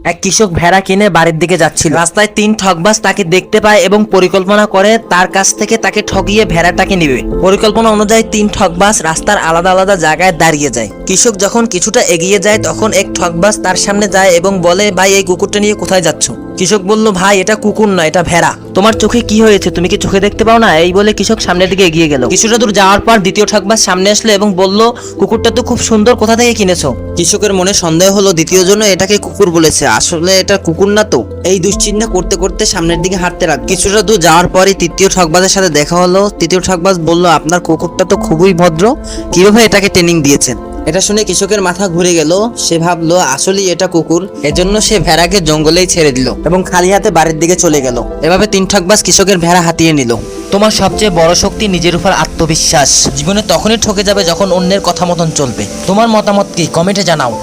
এক কৃষক ভেড়া কিনে বাড়ির দিকে যাচ্ছিল। রাস্তায় 3 ঠকবাজ তাকে দেখতে পায় এবং পরিকল্পনা করে তার কাছ থেকে তাকে ঠগিয়ে ভেড়াটাকে নেবে। পরিকল্পনা অনুযায়ী 3 ঠকবাজ রাস্তার আলাদা আলাদা জায়গায় দাঁড়িয়ে যায়। কৃষক যখন কিছুটা এগিয়ে যায় তখন এক ঠকবাজ তার সামনে যায় এবং বলে, ভাই এই কুকুরটা নিয়ে কোথায় যাচ্ছ? কৃষক বলল, ভাই এটা কুকুর নয়, এটা ভেড়া। তোমার চোখে কি হয়েছে? তুমি কি চোখে দেখতে পাও না? এই বলে কৃষক সামনের দিকে এগিয়ে গেল। কিছুটা দূর যাওয়ার পর দ্বিতীয় ঠকবাজ সামনে আসলো এবং বলল, কুকুরটা তো খুব সুন্দর, কোথা থেকে কিনেছো? কৃষকের মনে সন্দেহ হলো, দ্বিতীয় জন্য এটাকে কুকুর বলেছে, আসলে এটা কুকুর না তো। এই দুশ্চিন্তা করতে করতে সামনের দিকে হাঁটতে লাগলো। কিছুটা দূর যাওয়ার পরই তৃতীয় ঠকবাজের সাথে দেখা হলো। তৃতীয় ঠকবাজ বলল, আপনার কুকুরটা তো খুবই ভদ্র, কিভাবে এটাকে ট্রেনিং দিয়েছেন? এটা শুনে কৃষকের মাথা ঘুরে গেল। সে ভাবলো আসলেই এটা কুকুর। এজন্য সে ভেড়াকে জঙ্গলেই ছেড়ে দিল এবং খালি হাতে বাড়ির দিকে চলে গেল। এভাবে 3 ঠকবাজ কৃষকের ভেড়া হাতিয়ে নিল। তোমার সবচেয়ে বড় শক্তি নিজের উপর আত্মবিশ্বাস। জীবনে তখনই ঠকে যাবে যখন অন্যের কথা মতন চলবে। তোমার মতামত কি? কমেন্টে জানাও।